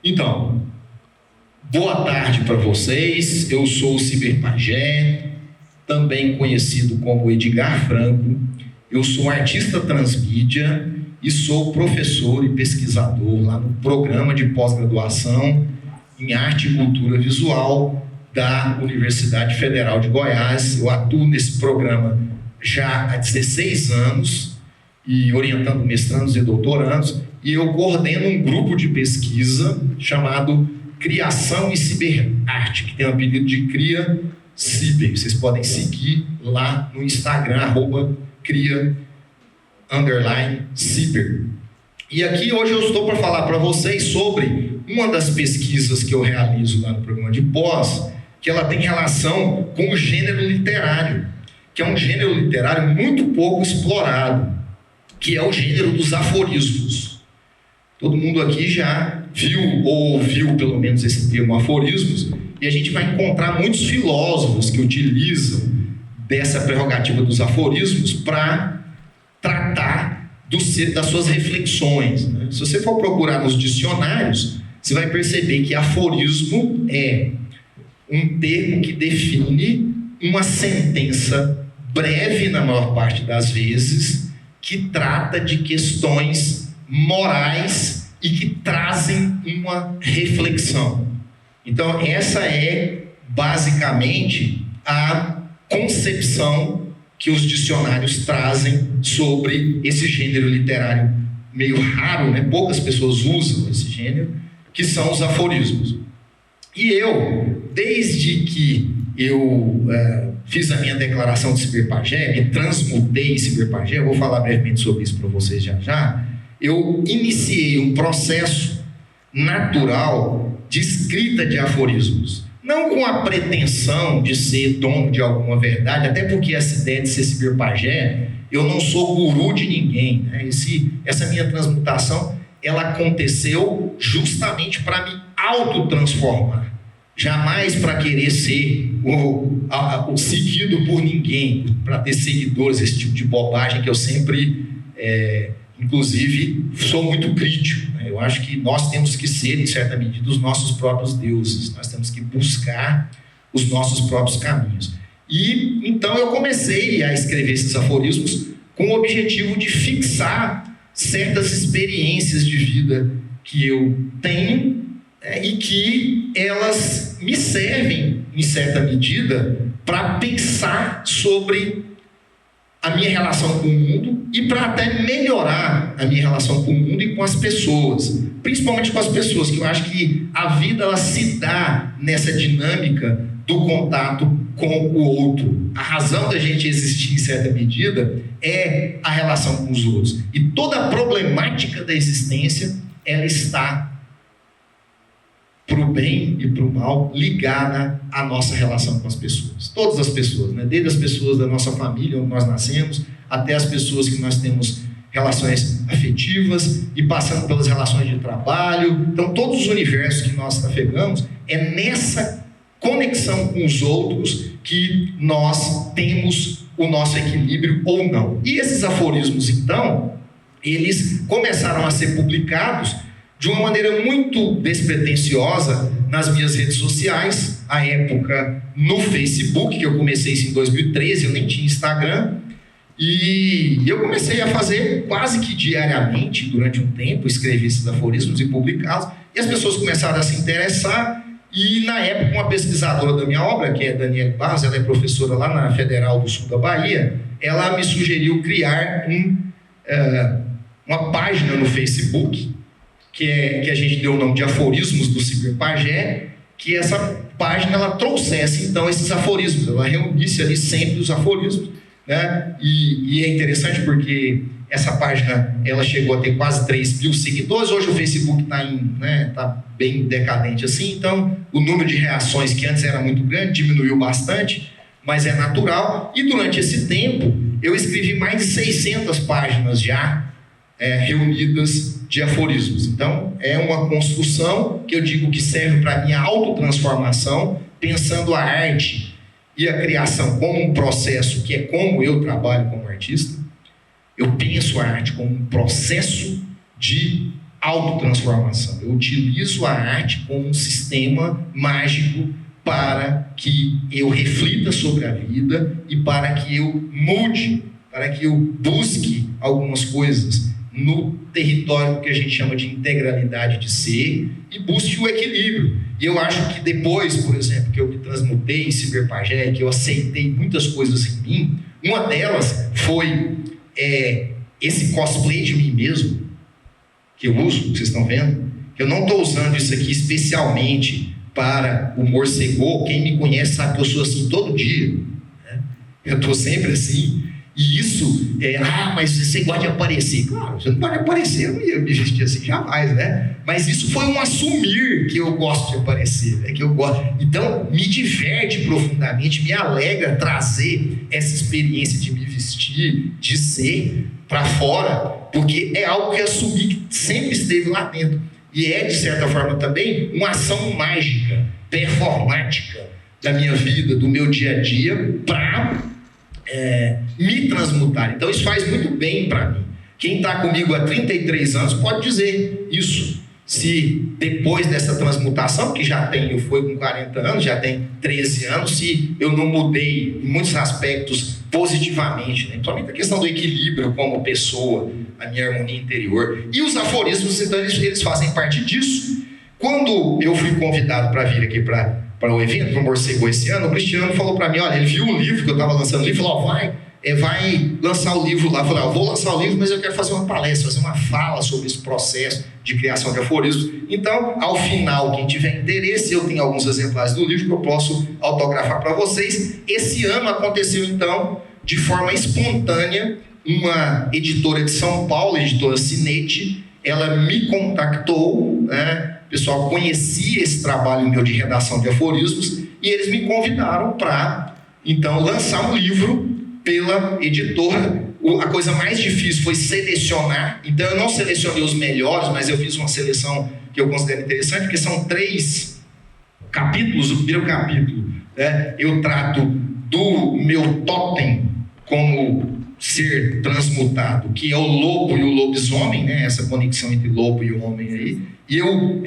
Então, boa tarde para vocês. Eu sou o Ciberpajé, também conhecido como Edgar Franco. Eu sou artista transmídia e sou professor e pesquisador lá no programa de pós-graduação em Arte e Cultura Visual da Universidade Federal de Goiás. Eu atuo nesse programa já há 16 anos e orientando mestrandos e doutorandos, e eu coordeno um grupo de pesquisa chamado Criação e Ciberarte, que tem o apelido de Cria Ciber. Vocês podem seguir lá no Instagram, @cria_ciber. E aqui hoje eu estou para falar para vocês sobre uma das pesquisas que eu realizo lá no programa de pós, que ela tem relação com o gênero literário, que é um gênero literário muito pouco explorado, que é o gênero dos aforismos. Todo mundo aqui já viu ou ouviu pelo menos esse termo aforismos, e a gente vai encontrar muitos filósofos que utilizam dessa prerrogativa dos aforismos para tratar das suas reflexões, né? Se você for procurar nos dicionários, você vai perceber que aforismo é um termo que define uma sentença breve, na maior parte das vezes, que trata de questões morais e que trazem uma reflexão. Então, essa é basicamente a concepção que os dicionários trazem sobre esse gênero literário meio raro, né? Poucas pessoas usam esse gênero, que são os aforismos. E eu, desde que eu fiz a minha declaração de Ciberpajé, me transmutei em Ciberpajé, eu vou falar brevemente sobre isso para vocês já, eu iniciei um processo natural de escrita de aforismos. Não com a pretensão de ser dono de alguma verdade, até porque essa ideia de ser Ciberpajé, eu não sou guru de ninguém, né? Essa minha transmutação, ela aconteceu justamente para me autotransformar. Jamais para querer ser o seguido por ninguém, para ter seguidores, esse tipo de bobagem que eu sempre, inclusive, sou muito crítico, né? Eu acho que nós temos que ser, em certa medida, os nossos próprios deuses. Nós temos que buscar os nossos próprios caminhos. E então eu comecei a escrever esses aforismos com o objetivo de fixar certas experiências de vida que eu tenho, e que elas me servem, em certa medida, para pensar sobre a minha relação com o mundo e para até melhorar a minha relação com o mundo e com as pessoas, principalmente com as pessoas, que eu acho que a vida ela se dá nessa dinâmica do contato com o outro. A razão da gente existir, em certa medida, é a relação com os outros. E toda a problemática da existência, ela está para o bem e para o mal, ligada à nossa relação com as pessoas. Todas as pessoas, né? Desde as pessoas da nossa família, onde nós nascemos, até as pessoas que nós temos relações afetivas e passando pelas relações de trabalho. Então, todos os universos que nós trafegamos, é nessa conexão com os outros que nós temos o nosso equilíbrio ou não. E esses aforismos, então, eles começaram a ser publicados de uma maneira muito despretensiosa nas minhas redes sociais, à época no Facebook, que eu comecei isso em 2013, eu nem tinha Instagram, e eu comecei a fazer quase que diariamente, durante um tempo, escrever esses aforismos e publicá-los, e as pessoas começaram a se interessar, e na época uma pesquisadora da minha obra, que é Daniele Barros, ela é professora lá na Federal do Sul da Bahia, ela me sugeriu criar uma página no Facebook, que a gente deu o nome de Aforismos do Ciberpajé, que essa página ela trouxesse então esses aforismos, ela reunisse ali sempre os aforismos, né? E é interessante porque essa página ela chegou a ter quase 3 mil seguidores. Hoje o Facebook está bem decadente assim, então o número de reações que antes era muito grande diminuiu bastante, mas é natural. E durante esse tempo eu escrevi mais de 600 páginas já reunidas de aforismos. Então, é uma construção que eu digo que serve para a minha autotransformação, pensando a arte e a criação como um processo, que é como eu trabalho como artista. Eu penso a arte como um processo de autotransformação. Eu utilizo a arte como um sistema mágico para que eu reflita sobre a vida e para que eu mude, para que eu busque algumas coisas no território que a gente chama de integralidade de ser e busque o equilíbrio. E eu acho que depois, por exemplo, que eu me transmutei em ciberpagé, que eu aceitei muitas coisas em mim, uma delas foi esse cosplay de mim mesmo, que eu uso, que vocês estão vendo. Eu não estou usando isso aqui especialmente para o morcegô. Quem me conhece sabe que eu sou assim todo dia, né? Eu estou sempre assim. E isso mas você gosta de aparecer. Claro, você não pode aparecer, eu não ia me vestir assim jamais, né? Mas isso foi um assumir que eu gosto de aparecer, né? Que eu gosto. Então, me diverte profundamente, me alegra trazer essa experiência de me vestir, de ser para fora, porque é algo que assumi que sempre esteve lá dentro. E de certa forma, também uma ação mágica, performática da minha vida, do meu dia a dia, para me transmutar. Então isso faz muito bem para mim. Quem está comigo há 33 anos pode dizer isso. Se depois dessa transmutação, que já tenho, foi com 40 anos, já tem 13 anos, se eu não mudei em muitos aspectos positivamente, né? Principalmente a questão do equilíbrio como pessoa, a minha harmonia interior. E os aforismos, então, eles fazem parte disso. Quando eu fui convidado para vir aqui para o evento, para o Morcego esse ano, o Cristiano falou para mim, olha, ele viu o livro que eu estava lançando, ele falou, vai lançar o livro lá. Eu falei, eu vou lançar o livro, mas eu quero fazer uma palestra, fazer uma fala sobre esse processo de criação de aforismos. Então, ao final, quem tiver interesse, eu tenho alguns exemplares do livro que eu posso autografar para vocês. Esse ano aconteceu, então, de forma espontânea, uma editora de São Paulo, a editora Cinete, ela me contactou, né? O pessoal conhecia esse trabalho meu de redação de aforismos e eles me convidaram para, então, lançar um livro pela editora. A coisa mais difícil foi selecionar. Então, eu não selecionei os melhores, mas eu fiz uma seleção que eu considero interessante, porque são 3 capítulos. O primeiro capítulo, né, eu trato do meu totem como ser transmutado, que é o lobo e o lobisomem, né? Essa conexão entre lobo e homem aí. E eu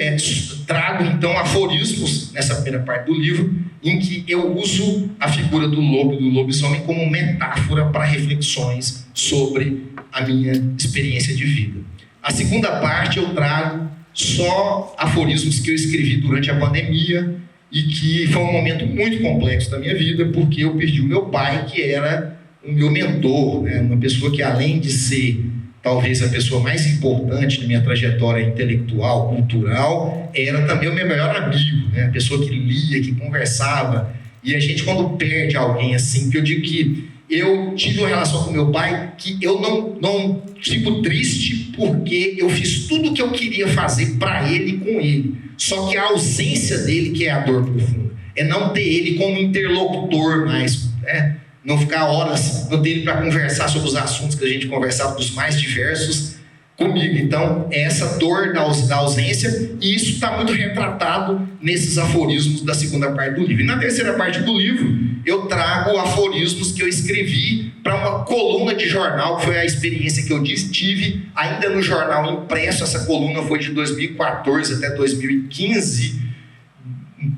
trago, então, aforismos nessa primeira parte do livro, em que eu uso a figura do lobo e do lobisomem como metáfora para reflexões sobre a minha experiência de vida. A segunda parte eu trago só aforismos que eu escrevi durante a pandemia e que foi um momento muito complexo da minha vida, porque eu perdi o meu pai, que era o meu mentor, né? Uma pessoa que, além de ser talvez a pessoa mais importante na minha trajetória intelectual, cultural, era também o meu melhor amigo, né? A pessoa que lia, que conversava. E a gente, quando perde alguém assim, que eu digo que eu tive uma relação com meu pai que eu não fico triste, porque eu fiz tudo o que eu queria fazer para ele e com ele. Só que a ausência dele que é a dor profunda. É não ter ele como interlocutor mais, né? Não ficar horas no dele para conversar sobre os assuntos que a gente conversava, dos mais diversos, comigo. Então, é essa dor da ausência, e isso está muito retratado nesses aforismos da segunda parte do livro. E na terceira parte do livro, eu trago aforismos que eu escrevi para uma coluna de jornal, que foi a experiência que eu tive ainda no jornal impresso. Essa coluna foi de 2014 até 2015,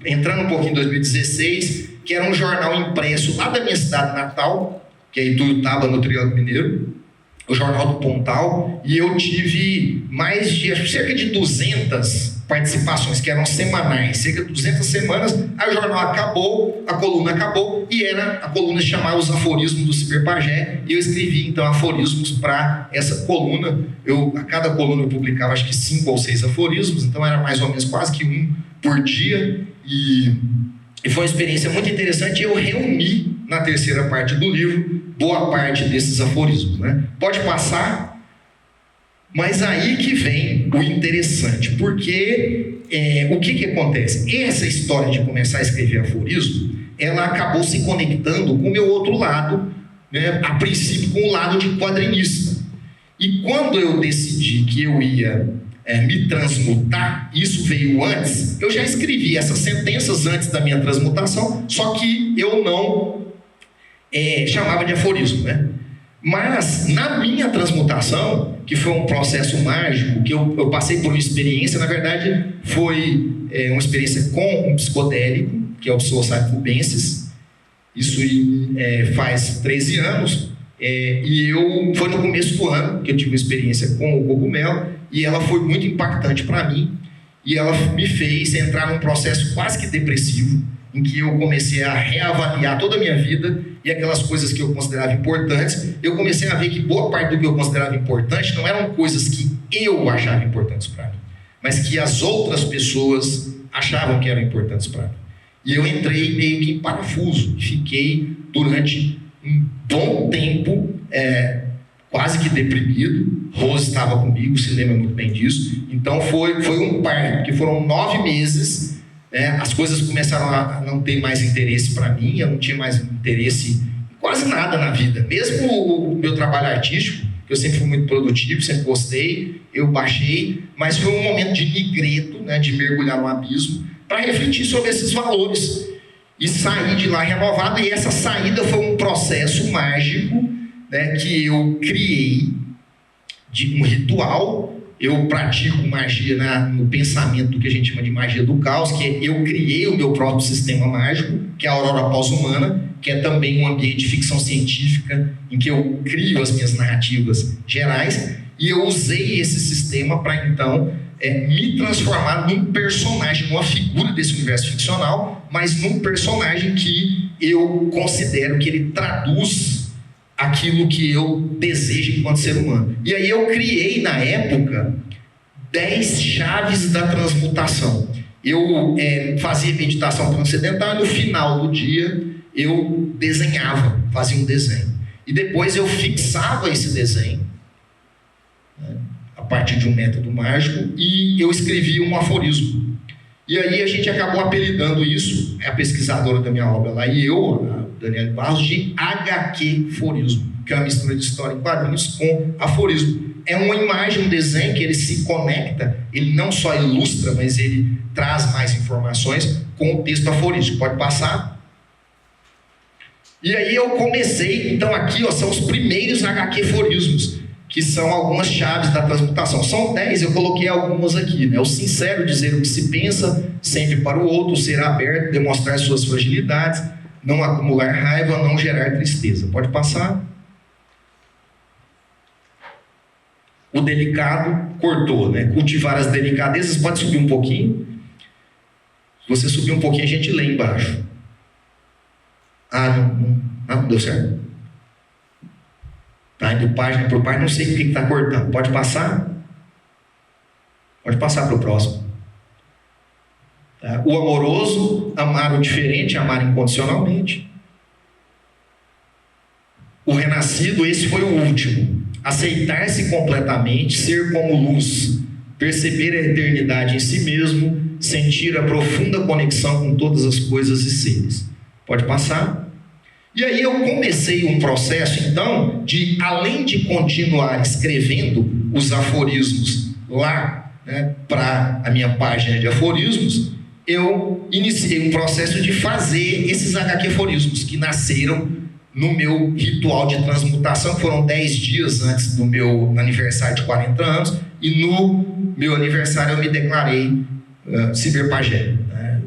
entrando um pouquinho em 2016, que era um jornal impresso lá da minha cidade natal, que é Ituiutaba, no Triângulo Mineiro, o Jornal do Pontal, e eu tive mais de cerca de 200 participações, que eram semanais, cerca de 200 semanas. Aí o jornal acabou, a coluna acabou, e a coluna se chamava Os Aforismos do Ciberpagé, e eu escrevi então aforismos para essa coluna. A cada coluna eu publicava acho que 5 ou 6 aforismos, então era mais ou menos quase que um por dia, e foi uma experiência muito interessante. Eu reuni na terceira parte do livro boa parte desses aforismos, né? Pode passar, mas aí que vem o interessante, porque o que acontece? Essa história de começar a escrever aforismo, ela acabou se conectando com o meu outro lado, né? A princípio com o lado de quadrinista. E quando eu decidi que eu ia me transmutar, isso veio antes, eu já escrevi essas sentenças antes da minha transmutação, só que eu não chamava de aforismo, né? Mas na minha transmutação, que foi um processo mágico, que eu passei por uma experiência, na verdade, foi uma experiência com um psicodélico, que é o psilocybin cubensis. Isso faz 13 anos. Foi no começo do ano que eu tive uma experiência com o cogumelo, e ela foi muito impactante para mim, e ela me fez entrar num processo quase que depressivo, em que eu comecei a reavaliar toda a minha vida e aquelas coisas que eu considerava importantes. Eu comecei a ver que boa parte do que eu considerava importante não eram coisas que eu achava importantes para mim, mas que as outras pessoas achavam que eram importantes para mim. E eu entrei meio que em parafuso, fiquei durante um bom tempo quase que deprimido. Rose estava comigo, se lembra muito bem disso. Então foi um parto, que foram 9 meses. As coisas começaram a não ter mais interesse para mim, eu não tinha mais interesse em quase nada na vida. Mesmo o meu trabalho artístico, que eu sempre fui muito produtivo, sempre gostei, eu baixei, mas foi um momento de migreto, de mergulhar no abismo, para refletir sobre esses valores e sair de lá renovado. E essa saída foi um processo mágico, que eu criei de um ritual. Eu pratico magia no pensamento que a gente chama de magia do caos, que eu criei o meu próprio sistema mágico, que é a Aurora Pós-Humana, que é também um ambiente de ficção científica, em que eu crio as minhas narrativas gerais, e eu usei esse sistema para, então, me transformar num personagem, numa figura desse universo ficcional, mas num personagem que eu considero que ele traduz aquilo que eu desejo enquanto ser humano. E aí eu criei, na época, 10 chaves da transmutação. Eu fazia meditação transcendental e no final do dia eu desenhava, fazia um desenho. E depois eu fixava esse desenho, a partir de um método mágico, e eu escrevia um aforismo. E aí a gente acabou apelidando isso, a pesquisadora da minha obra lá e eu, a Daniele Barros, de HQ-forismo, que é uma mistura de história em quadrinhos com aforismo. É uma imagem, um desenho que ele se conecta, ele não só ilustra, mas ele traz mais informações com o texto aforístico. Pode passar? E aí eu comecei, então aqui são os primeiros HQ-forismos, que são algumas chaves da transmutação. São 10, eu coloquei algumas aqui. O sincero, dizer o que se pensa, sempre para o outro, ser aberto, demonstrar suas fragilidades, não acumular raiva, não gerar tristeza. Pode passar? O delicado cortou, cultivar as delicadezas. Pode subir um pouquinho? Se você subir um pouquinho, a gente lê embaixo. Não deu certo. Está indo página por página, não sei o que está cortando. Pode passar? Pode passar para o próximo. O amoroso, amar o diferente, amar incondicionalmente. O renascido, esse foi o último. Aceitar-se completamente, ser como luz, perceber a eternidade em si mesmo, sentir a profunda conexão com todas as coisas e seres. Pode passar? E aí eu comecei um processo, então, de, além de continuar escrevendo os aforismos lá, para a minha página de aforismos, eu iniciei um processo de fazer esses HQ-aforismos, que nasceram no meu ritual de transmutação, que foram 10 dias antes do meu aniversário de 40 anos, e no meu aniversário eu me declarei ciberpajé,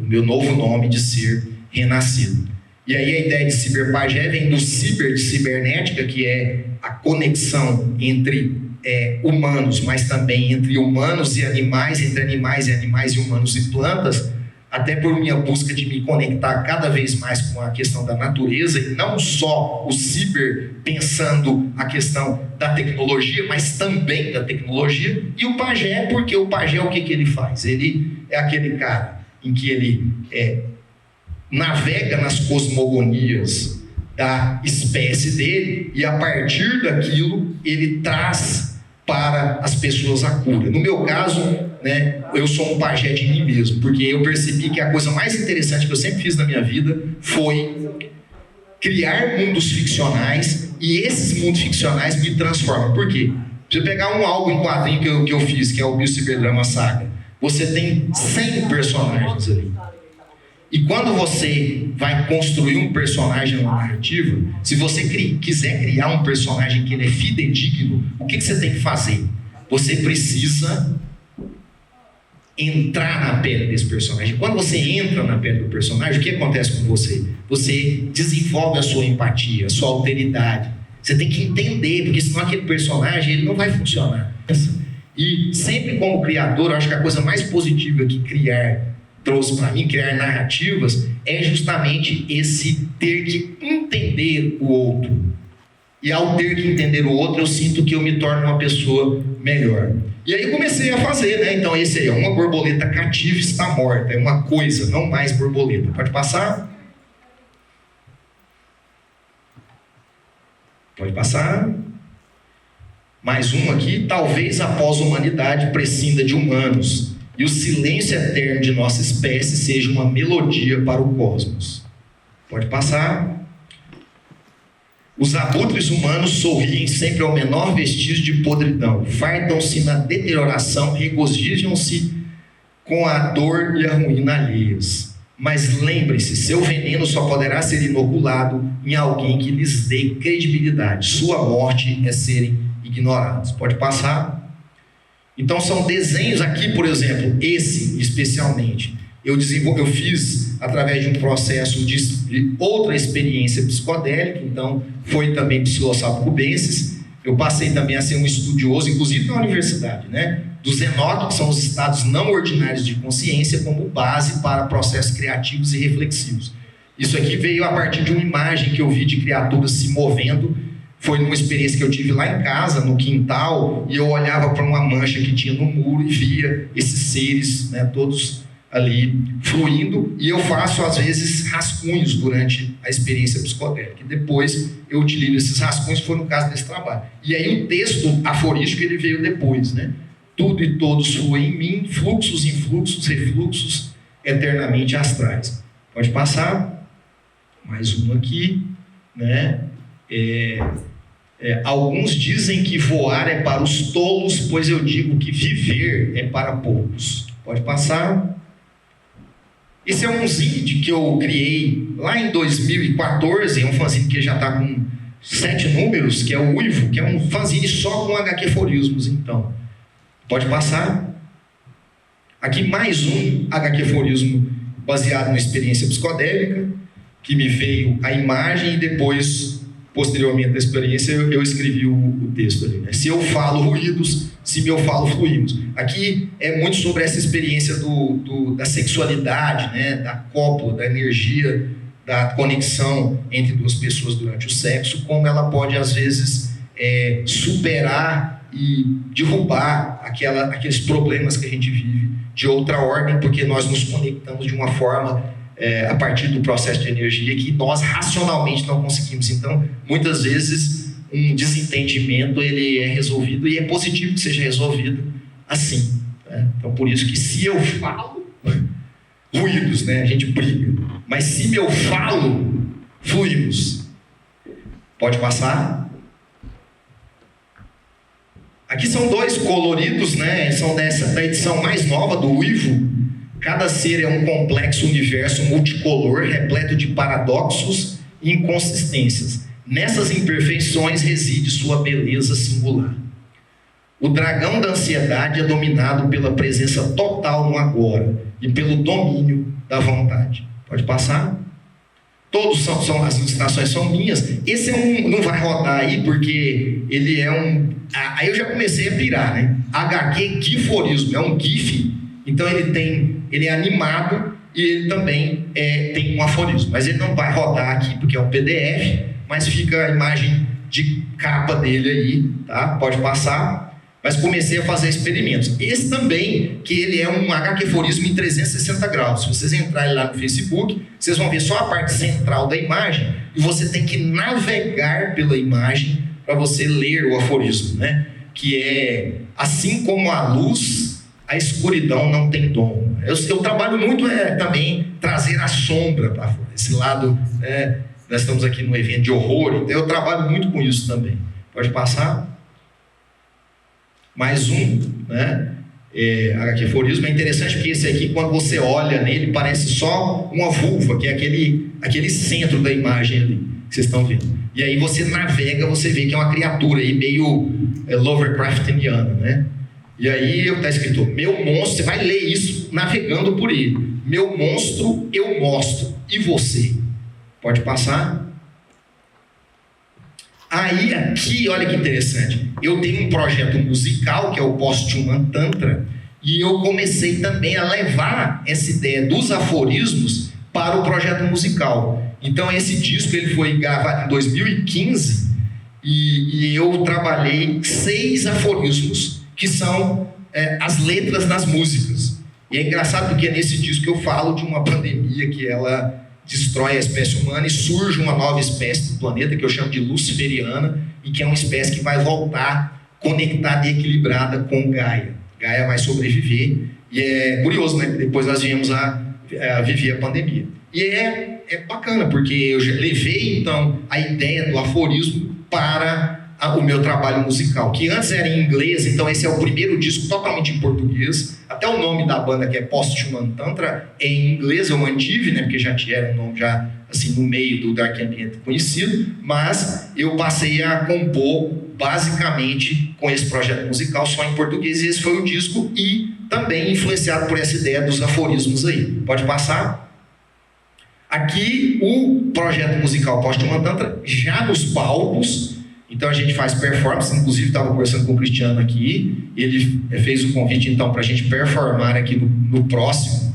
o meu novo nome de ser renascido. E aí a ideia de ciberpajé vem do ciber, de cibernética, que é a conexão entre humanos, mas também entre humanos e animais, entre animais e animais e humanos e plantas, até por minha busca de me conectar cada vez mais com a questão da natureza, e não só o ciber pensando a questão da tecnologia, mas também da tecnologia. E o pajé, porque o pajé, o que ele faz? Ele é aquele cara em que ele navega nas cosmogonias da espécie dele, e a partir daquilo ele traz para as pessoas a cura. No meu caso, eu sou um pajé de mim mesmo, porque eu percebi que a coisa mais interessante que eu sempre fiz na minha vida foi criar mundos ficcionais, e esses mundos ficcionais me transformam. Por quê? Se eu pegar algo em quadrinho que eu fiz, que é o Bio Cyberdrama Saga, você tem 100 personagens ali. E quando você vai construir um personagem na narrativa, se você quiser criar um personagem que ele é fidedigno, o que você tem que fazer? Você precisa entrar na pele desse personagem. Quando você entra na pele do personagem, o que acontece com você? Você desenvolve a sua empatia, a sua alteridade. Você tem que entender, porque senão aquele personagem ele não vai funcionar. E sempre como criador, eu acho que a coisa mais positiva que trouxe para mim, criar narrativas, é justamente esse ter que entender o outro. E ao ter que entender o outro, eu sinto que eu me torno uma pessoa melhor. E aí comecei a fazer, né? Então esse aí, uma borboleta cativa está morta. É uma coisa, não mais borboleta. Pode passar? Pode passar. Mais um aqui. Talvez a pós-humanidade prescinda de humanos e o silêncio eterno de nossa espécie seja uma melodia para o cosmos. Pode passar. Os abutres humanos sorriem sempre ao menor vestígio de podridão, fartam-se na deterioração, regozijam-se com a dor e a ruína alheias. Mas lembre-se, seu veneno só poderá ser inoculado em alguém que lhes dê credibilidade. Sua morte é serem ignorados. Pode passar? Então são desenhos aqui, por exemplo, esse especialmente. Eu fiz através de um processo de outra experiência psicodélica, então foi também psilocybe-cubensis. Eu passei também a ser um estudioso, inclusive na universidade, né? Dos Enoch, que são os estados não ordinários de consciência, como base para processos criativos e reflexivos. Isso aqui veio a partir de uma imagem que eu vi de criaturas se movendo. Foi numa experiência que eu tive lá em casa, no quintal, e eu olhava para uma mancha que tinha no muro e via esses seres, né, todos ali fluindo, e eu faço às vezes rascunhos durante a experiência psicodélica, e depois eu utilizo esses rascunhos, foi no caso desse trabalho. E aí o texto aforístico ele veio depois, né? Tudo e todos fluem em mim, fluxos, influxos, refluxos, eternamente astrais. Pode passar? Mais um aqui, né? Alguns dizem que voar é para os tolos, pois eu digo que viver é para poucos. Pode passar? Esse é um zine que eu criei lá em 2014, é um fanzine que já está com 7 números, que é o Uivo, que é um fanzine só com HQ-forismos, então. Pode passar? Aqui mais um HQ-forismo baseado numa experiência psicodélica, que me veio a imagem e depois, posteriormente da experiência, eu escrevi o texto ali, né? Se eu falo ruídos, se eu falo fluímos. Aqui é muito sobre essa experiência da sexualidade, né? Da cópula, da energia, da conexão entre duas pessoas durante o sexo, como ela pode, às vezes, superar e derrubar aqueles problemas que a gente vive de outra ordem, porque nós nos conectamos de uma forma a partir do processo de energia que nós racionalmente não conseguimos. Então, muitas vezes, um desentendimento ele é resolvido, e é positivo que seja resolvido assim, né? Então, por isso que se eu falo, ruídos, né? A gente briga. Mas se eu falo, fluímos. Pode passar? Aqui são 2 coloridos, né? São da edição mais nova do Uivo. Cada ser é um complexo universo multicolor, repleto de paradoxos e inconsistências. Nessas imperfeições reside sua beleza singular. O dragão da ansiedade é dominado pela presença total no agora e pelo domínio da vontade. Pode passar? Todos as ilustrações são minhas. Esse não vai rodar aí porque ele é aí eu já comecei a pirar, né? HQ giforismo, é um GIF. Então ele é animado e ele também tem um aforismo. Mas ele não vai rodar aqui porque é um PDF, mas fica a imagem de capa dele aí, tá? Pode passar. Mas comecei a fazer experimentos. Esse também, que ele é um HQ-forismo em 360 graus. Se vocês entrarem lá no Facebook, vocês vão ver só a parte central da imagem e você tem que navegar pela imagem para você ler o aforismo, né? Que é assim como a luz, a escuridão não tem dom. Eu trabalho muito também trazer a sombra para fora. Esse lado, nós estamos aqui no evento de horror, então eu trabalho muito com isso também. Pode passar? Mais um, né? aforismo. É interessante porque esse aqui, quando você olha nele, parece só uma vulva, que é aquele centro da imagem ali, que vocês estão vendo. E aí você navega, você vê que é uma criatura aí meio Lovecraftiana, né? E aí está escrito, meu monstro, você vai ler isso navegando por ele. Meu monstro eu mostro, e você? Pode passar? Aí aqui, olha que interessante, eu tenho um projeto musical, que é o Post-Human Tantra, e eu comecei também a levar essa ideia dos aforismos para o projeto musical. Então esse disco ele foi gravado em 2015, e eu trabalhei 6 aforismos, que são as letras nas músicas. E é engraçado porque nesse disco eu falo de uma pandemia que ela destrói a espécie humana e surge uma nova espécie do planeta que eu chamo de Luciferiana, e que é uma espécie que vai voltar conectada e equilibrada com Gaia. Gaia vai sobreviver, e é curioso, né? Depois nós viemos a viver a pandemia. E é bacana, porque eu já levei então a ideia do aforismo para o meu trabalho musical, que antes era em inglês, então esse é o primeiro disco totalmente em português. Até o nome da banda, que é Post-Human Tantra, é em inglês eu mantive, né, porque já tinha um nome já assim no meio do Dark Ambient conhecido, mas eu passei a compor basicamente com esse projeto musical só em português, e esse foi o disco, e também influenciado por essa ideia dos aforismos aí. Pode passar? Aqui o projeto musical Post-Human Tantra já nos palcos. Então a gente faz performance, inclusive estava conversando com o Cristiano aqui, ele fez o convite então para a gente performar aqui no próximo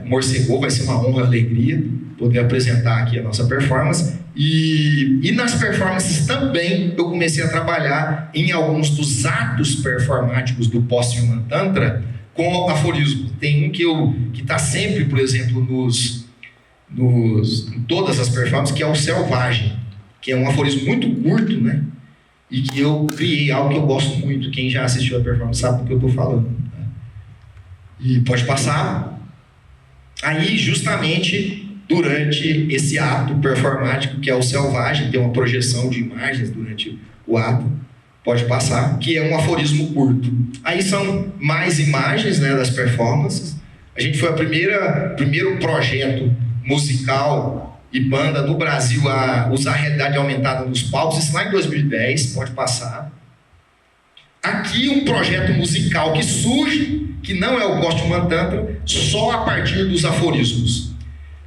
Morcegou, vai ser uma honra e alegria poder apresentar aqui a nossa performance. E nas performances também eu comecei a trabalhar em alguns dos atos performáticos do Post-Human Tantra com aforismo. Tem um que está sempre, por exemplo, em todas as performances, que é o Selvagem, que é um aforismo muito curto, né? E que eu criei algo que eu gosto muito. Quem já assistiu a performance sabe do que eu estou falando. Né? E pode passar. Aí, justamente, durante esse ato performático, que é o Selvagem, tem uma projeção de imagens durante o ato, pode passar, que é um aforismo curto. Aí são mais imagens, né, das performances. A gente foi primeiro projeto musical e banda no Brasil a usar a realidade aumentada nos palcos, isso lá em 2010, pode passar. Aqui um projeto musical que surge, que não é o Post-Human Tantra, só a partir dos aforismos,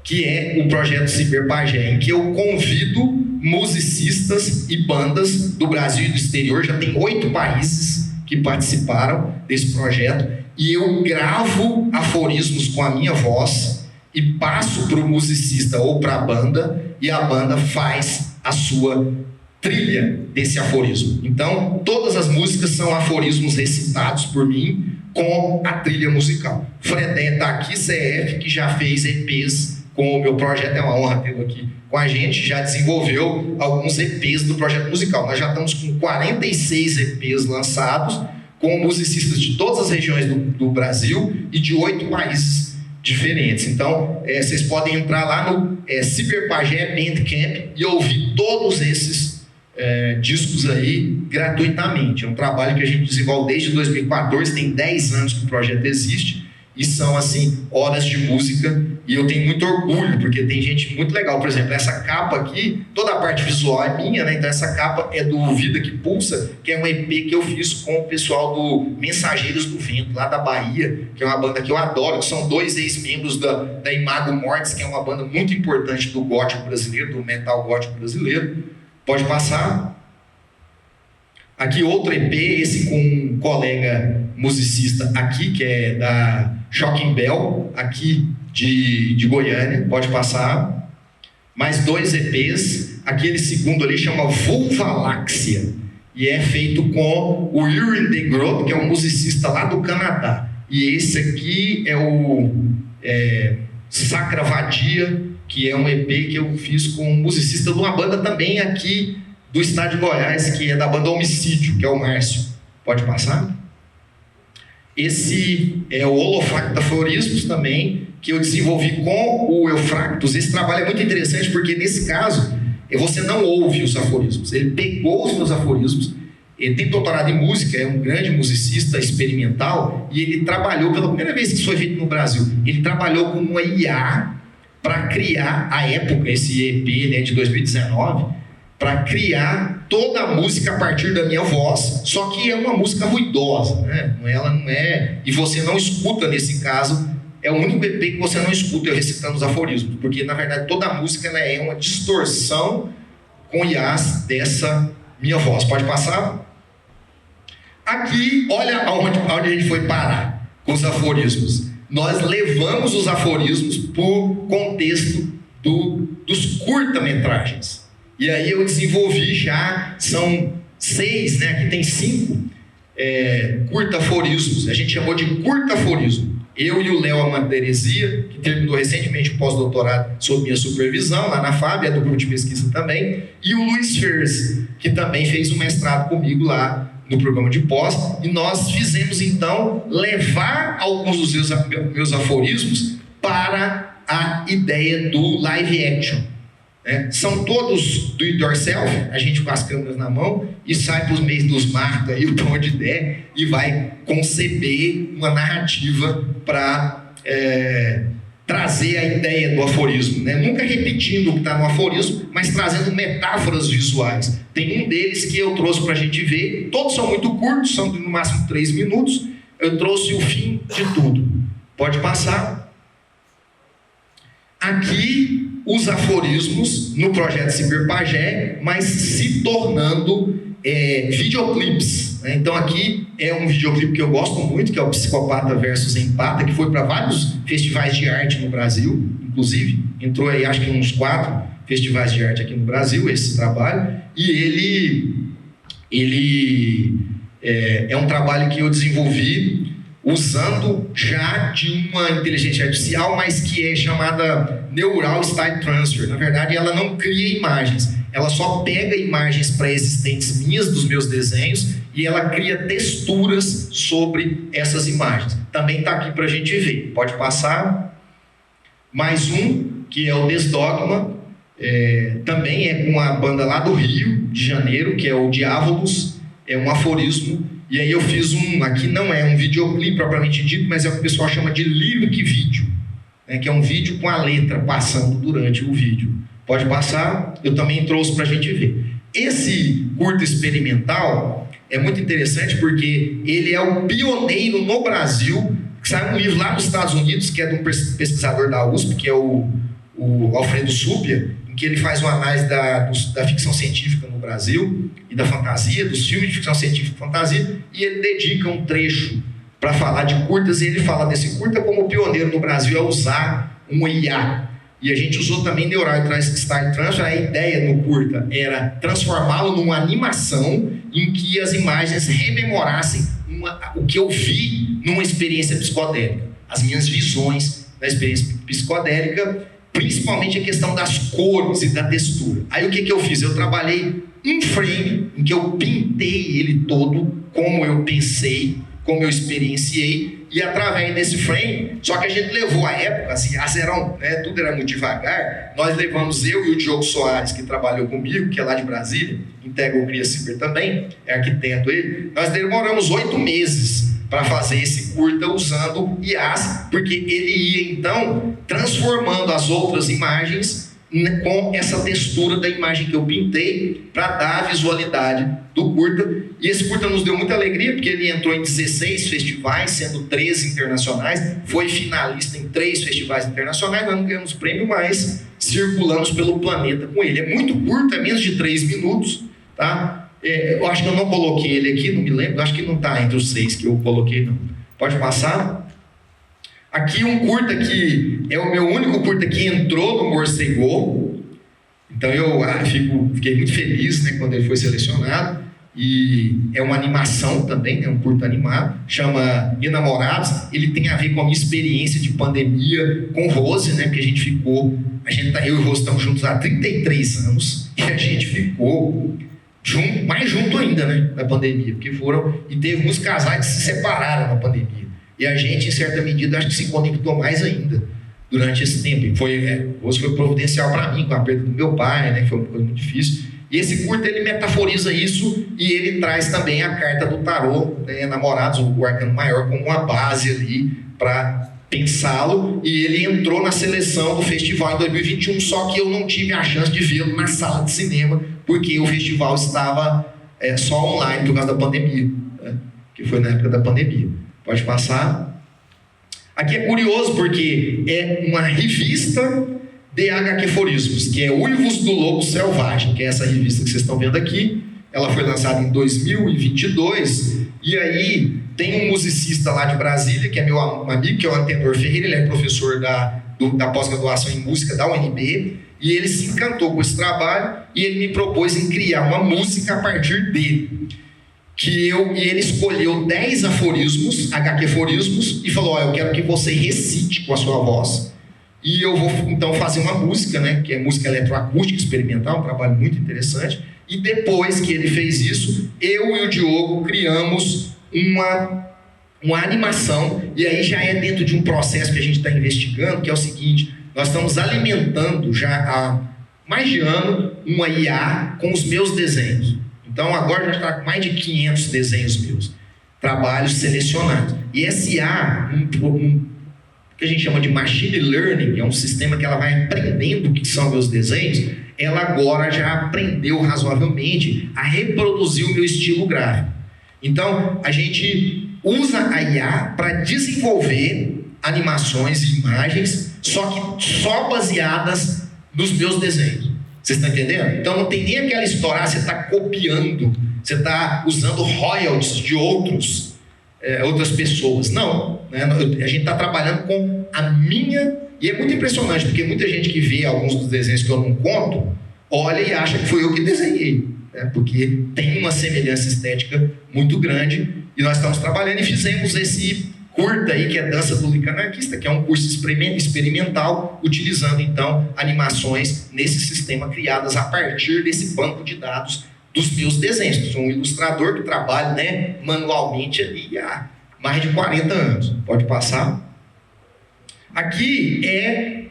que é o projeto Cyberpagé, em que eu convido musicistas e bandas do Brasil e do exterior, já tem 8 países que participaram desse projeto, e eu gravo aforismos com a minha voz, e passo para o musicista ou para a banda, e a banda faz a sua trilha desse aforismo. Então, todas as músicas são aforismos recitados por mim com a trilha musical. Fredé está aqui, CF, que já fez EPs com o meu projeto, é uma honra tê-lo aqui com a gente, já desenvolveu alguns EPs do projeto musical. Nós já estamos com 46 EPs lançados, com musicistas de todas as regiões do Brasil e de 8 países diferentes. Então, vocês podem entrar lá no Cyberpagé Bandcamp e ouvir todos esses discos aí gratuitamente. É um trabalho que a gente desenvolve desde 2014, tem 10 anos que o projeto existe, e são, assim, horas de música, e eu tenho muito orgulho, porque tem gente muito legal. Por exemplo, essa capa aqui, toda a parte visual é minha, né? Então essa capa é do Vida que Pulsa, que é um EP que eu fiz com o pessoal do Mensageiros do Vento, lá da Bahia, que é uma banda que eu adoro, que são 2 ex-membros da Imago Mortis, que é uma banda muito importante do gótico brasileiro, do metal gótico brasileiro. Pode passar. Aqui outro EP, esse com um colega musicista aqui, que é da Shocking Bell, aqui de Goiânia, pode passar. Mais 2 EPs, aquele segundo ali chama Vulvaláxia, e é feito com o Irwin de Groot, que é um musicista lá do Canadá. E esse aqui é o Sacra Vadia, que é um EP que eu fiz com um musicista de uma banda também aqui do estado de Goiás, que é da banda Homicídio, que é o Márcio. Pode passar? Esse é o Holofracta Aforismos também, que eu desenvolvi com o Eufractus. Esse trabalho é muito interessante porque, nesse caso, você não ouve os aforismos. Ele pegou os meus aforismos Ele tem doutorado em música, é um grande musicista experimental, e ele trabalhou, pela primeira vez que isso foi feito no Brasil, ele trabalhou com uma IA para criar, à época, esse EP, né, de 2019, para criar toda a música a partir da minha voz, só que é uma música ruidosa, né? Ela não é... E você não escuta, nesse caso, é o único EP que você não escuta eu recitando os aforismos, porque, na verdade, toda a música ela é uma distorção com IAs dessa minha voz. Pode passar? Aqui, olha aonde a gente foi parar com os aforismos. Nós levamos os aforismos para o contexto dos curta-metragens. E aí eu desenvolvi já, são 6, né? Aqui tem 5 curta-aforismos. A gente chamou de curta-aforismo. Eu e o Léo Amanteresia, que terminou recentemente o pós-doutorado sob minha supervisão, lá na FAB, é do grupo de pesquisa também, e o Luiz Fers, que também fez um mestrado comigo lá no programa de pós, e nós fizemos então levar alguns dos meus aforismos para a ideia do live action. São todos do it yourself, a gente com as câmeras na mão e sai para os meios dos matos aí, para onde der, e vai conceber uma narrativa para trazer a ideia do aforismo, né? Nunca repetindo o que está no aforismo, mas trazendo metáforas visuais. Tem um deles que eu trouxe para a gente ver, todos são muito curtos, são no máximo 3 minutos, eu trouxe o fim de tudo. Pode passar. Aqui os aforismos no projeto Ciberpagé, mas se tornando videoclipes. Né? Então aqui é um videoclipe que eu gosto muito, que é o Psicopata versus Empata, que foi para vários festivais de arte no Brasil, inclusive entrou aí acho que uns 4 festivais de arte aqui no Brasil, esse trabalho, e ele é um trabalho que eu desenvolvi usando já de uma inteligência artificial, mas que é chamada Neural Style Transfer. Na verdade, ela não cria imagens, ela só pega imagens pré-existentes minhas, dos meus desenhos, e ela cria texturas sobre essas imagens. Também está aqui para a gente ver. Pode passar. Mais um, que é o Desdogma, também é com a banda lá do Rio de Janeiro, que é o Diávolos, é um aforismo. E aí eu fiz aqui não é um videoclipe propriamente dito, mas é o que o pessoal chama de lyric vídeo, né, que é um vídeo com a letra passando durante o vídeo. Pode passar, eu também trouxe para a gente ver. Esse curto experimental é muito interessante porque ele é o pioneiro no Brasil, que saiu um livro lá nos Estados Unidos, que é de um pesquisador da USP, que é o Alfredo Súpia, em que ele faz uma análise da ficção científica no Brasil e da fantasia, dos filmes de ficção científica e fantasia, e ele dedica um trecho para falar de curtas, e ele fala desse curta como pioneiro no Brasil a usar um IA. E a gente usou também Neural Style Transfer. A ideia no curta era transformá-lo numa animação em que as imagens rememorassem o que eu vi numa experiência psicodélica, as minhas visões da experiência psicodélica, principalmente a questão das cores e da textura. Aí o que eu fiz? Eu trabalhei um frame em que eu pintei ele todo como eu pensei, como eu experienciei, e através desse frame, só que a gente levou a época, assim, tudo era muito devagar, nós levamos eu e o Diogo Soares, que trabalhou comigo, que é lá de Brasília, integra o Cria Ciber também, é arquiteto ele, nós demoramos 8 meses para fazer esse curta usando IAs, porque ele ia então transformando as outras imagens com essa textura da imagem que eu pintei para dar a visualidade do curta. E esse curta nos deu muita alegria, porque ele entrou em 16 festivais, sendo 13 internacionais, foi finalista em 3 festivais internacionais, nós não ganhamos prêmio, mas circulamos pelo planeta com ele. É muito curto, é menos de 3 minutos, tá? Eu acho que eu não coloquei ele aqui, não me lembro, acho que não está entre os 6 que eu coloquei, não. Pode passar? Aqui um curta que é o meu único curta que entrou no Morcegou. Então eu fiquei muito feliz, né, quando ele foi selecionado. E é uma animação também, é um curta animado, chama Enamorados. Ele tem a ver com a minha experiência de pandemia com Rose, né, porque eu e o Rose estamos juntos há 33 anos, e a gente ficou mais junto ainda, né, na pandemia, porque teve muitos casais que se separaram na pandemia. E a gente, em certa medida, acho que se conectou mais ainda durante esse tempo. Hoje foi providencial para mim, com a perda do meu pai, né? Que foi uma coisa muito difícil. E esse curta, ele metaforiza isso e ele traz também a carta do tarô, né, Namorados, o arcano maior, como uma base ali para pensá-lo. E ele entrou na seleção do festival em 2021, só que eu não tive a chance de vê-lo na sala de cinema, porque o festival estava só online por causa da pandemia, né, que foi na época da pandemia. Pode passar. Aqui é curioso porque é uma revista de HQforismos, que é Uivos do Lobo Selvagem, que é essa revista que vocês estão vendo aqui. Ela foi lançada em 2022, e aí tem um musicista lá de Brasília, que é meu amigo, que é o Antenor Ferreira, ele é professor da pós-graduação em música da UNB, e ele se encantou com esse trabalho, e ele me propôs em criar uma música a partir dele. E ele escolheu 10 aforismos, HQforismos, e falou: eu quero que você recite com a sua voz, e eu vou então fazer uma música, né, que é música eletroacústica experimental, um trabalho muito interessante. E depois que ele fez isso, eu e o Diogo criamos uma animação, e aí já é dentro de um processo que a gente está investigando, que é o seguinte: nós estamos alimentando já há mais de ano uma IA com os meus desenhos. Então agora já está com mais de 500 desenhos meus, trabalhos selecionados. E essa IA, que a gente chama de machine learning, é um sistema que ela vai aprendendo o que são meus desenhos. Ela agora já aprendeu razoavelmente a reproduzir o meu estilo gráfico. Então, a gente usa a IA para desenvolver animações e imagens, só baseadas nos meus desenhos. Vocês estão entendendo? Então, não tem nem aquela história, você está copiando, você está usando royalties de outras pessoas. Não, né? A gente está trabalhando com a minha... E é muito impressionante, porque muita gente que vê alguns dos desenhos que eu não conto, olha e acha que foi eu que desenhei, né? Porque tem uma semelhança estética muito grande, e nós estamos trabalhando e fizemos esse curta aí, que é Dança do Líquido Anarquista, que é um curso experimental, utilizando então animações nesse sistema criadas a partir desse banco de dados dos meus desenhos. Eu sou um ilustrador que trabalha, né, manualmente ali há mais de 40 anos. Pode passar. Aqui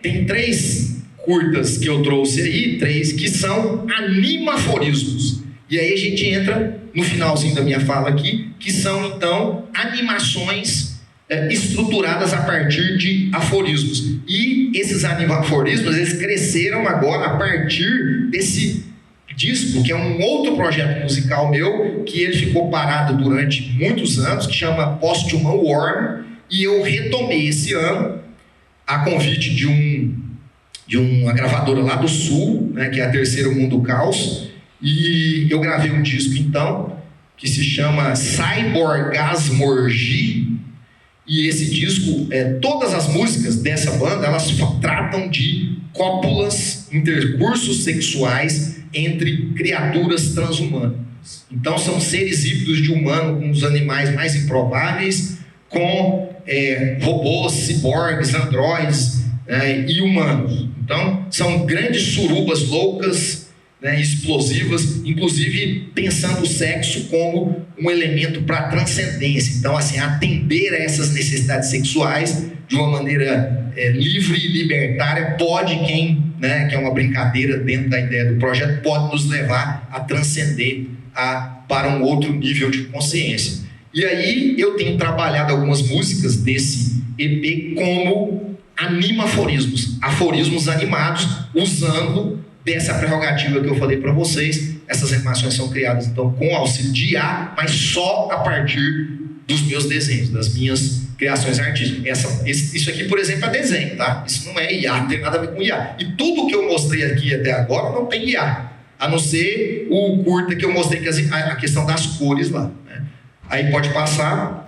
tem 3 curtas que eu trouxe aí, 3 que são animaforismos. E aí a gente entra no finalzinho da minha fala aqui, que são então animações estruturadas a partir de aforismos. E esses animaforismos, eles cresceram agora a partir desse disco, que é um outro projeto musical meu, que ele ficou parado durante muitos anos, que chama Post-Human Worm, e eu retomei esse ano a convite de uma gravadora lá do Sul, né, que é a Terceiro Mundo Caos, e eu gravei um disco então, que se chama Cyborgasmorgy, e esse disco, todas as músicas dessa banda, elas tratam de cópulas, intercursos sexuais entre criaturas transhumanas. Então são seres híbridos de humano com os animais mais improváveis, com robôs, ciborgues, androides e humanos. Então são grandes surubas loucas, né, explosivas, inclusive pensando o sexo como um elemento para transcendência. Então, assim, atender a essas necessidades sexuais de uma maneira livre e libertária pode, que é uma brincadeira dentro da ideia do projeto, pode nos levar a transcender para um outro nível de consciência. E aí eu tenho trabalhado algumas músicas desse EP como animaforismos, aforismos animados, usando dessa prerrogativa que eu falei para vocês. Essas animações são criadas então com auxílio de IA, mas só a partir dos meus desenhos, das minhas criações artísticas. Isso aqui, por exemplo, é desenho, tá? Isso não é IA, não tem nada a ver com IA. E tudo que eu mostrei aqui até agora não tem IA, a não ser o curta que eu mostrei, que a questão das cores lá, né? Aí pode passar.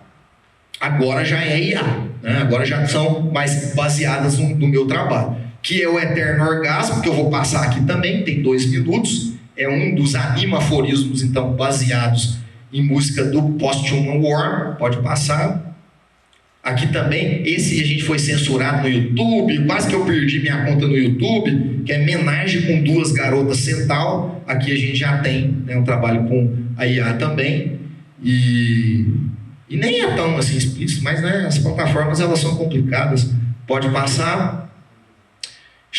Agora já é IA, né? Agora já são mais baseadas no meu trabalho, que é o Eterno Orgasmo, que eu vou passar aqui também, tem 2 minutos. É um dos animaforismos, então, baseados em música do Post-Human Worm. Pode passar. Aqui também, esse a gente foi censurado no YouTube, quase que eu perdi minha conta no YouTube, que é Menagem com 2 Garotas Centauro. Aqui a gente já tem, né, um trabalho com a IA também. E nem é tão assim explícito, mas, né, as plataformas elas são complicadas. Pode passar.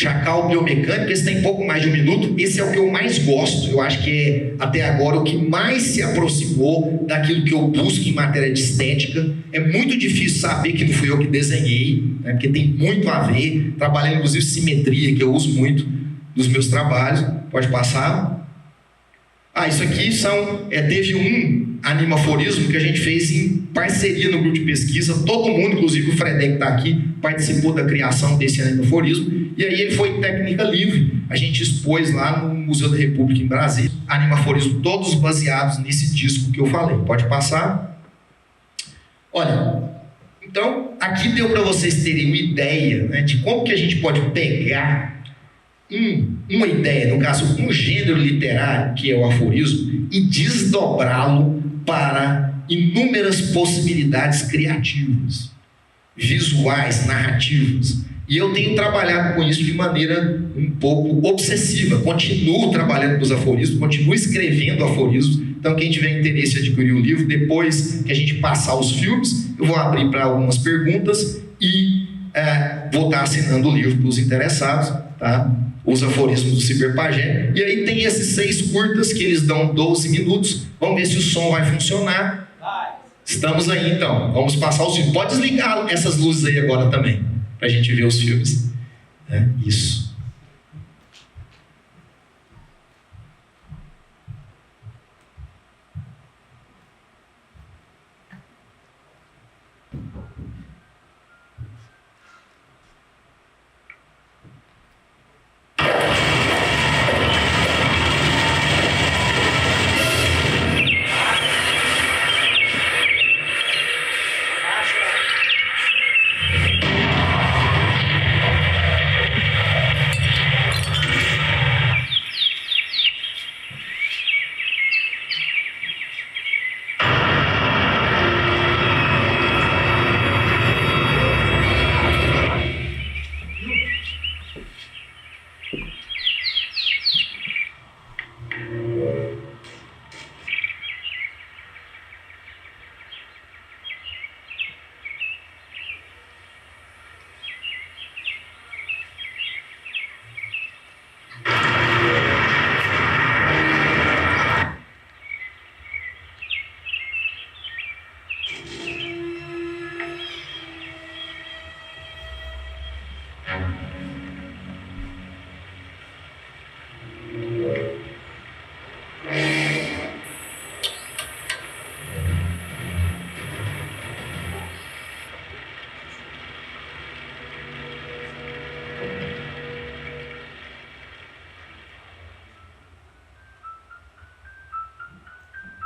Chacal biomecânico, esse tem pouco mais de 1 minuto. Esse é o que eu mais gosto. Eu acho que é, até agora, o que mais se aproximou daquilo que eu busco em matéria de estética. É muito difícil saber que não fui eu que desenhei, né? Porque tem muito a ver. Trabalhei, inclusive, simetria, que eu uso muito nos meus trabalhos. Pode passar. Isso aqui teve um animaforismo que a gente fez em parceria no grupo de pesquisa. Todo mundo, inclusive o Fredek que está aqui, participou da criação desse animaforismo. E aí ele foi em técnica livre. A gente expôs lá no Museu da República em Brasília. Animaforismo todos baseados nesse disco que eu falei. Pode passar. Olha, então aqui deu para vocês terem uma ideia, né, de como que a gente pode pegar uma ideia, no caso, um gênero literário, que é o aforismo, e desdobrá-lo para inúmeras possibilidades criativas, visuais, narrativas. E eu tenho trabalhado com isso de maneira um pouco obsessiva. Continuo trabalhando com os aforismos, continuo escrevendo aforismos. Então, quem tiver interesse em adquirir o livro, depois que a gente passar os filmes, eu vou abrir para algumas perguntas e vou estar assinando o livro para os interessados, tá? Os aforismos do Ciberpagé. E aí tem esses 6 curtas que eles dão 12 minutos. Vamos ver se o som vai funcionar. Estamos aí, então. Vamos passar os filmes. Pode desligar essas luzes aí agora também, para a gente ver os filmes. Isso.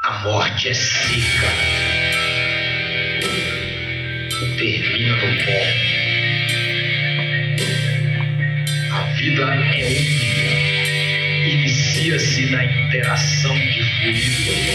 A morte é seca, termina no pó. A vida é única, inicia-se na interação de fluidos.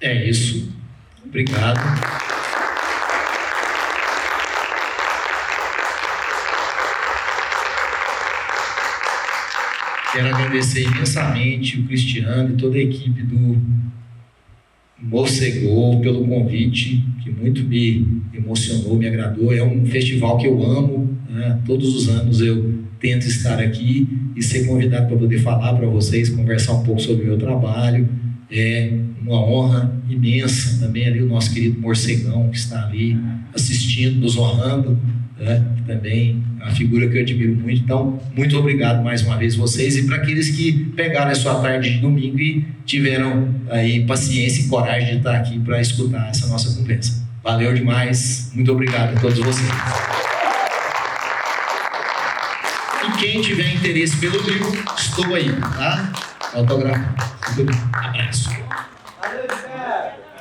É isso. Obrigado. Quero agradecer imensamente o Cristiano e toda a equipe do Morcegou pelo convite, que muito me emocionou, me agradou. É um festival que eu amo, né? Todos os anos eu tento estar aqui e ser convidado para poder falar para vocês, conversar um pouco sobre o meu trabalho. É uma honra imensa também ali o nosso querido Morcegão, que está ali assistindo, nos honrando, né? Também é uma figura que eu admiro muito. Então, muito obrigado mais uma vez vocês, e para aqueles que pegaram a sua tarde de domingo e tiveram aí paciência e coragem de estar aqui para escutar essa nossa conversa. Valeu demais, muito obrigado a todos vocês. E quem tiver interesse pelo livro, estou aí, tá? Autografo. Abraço.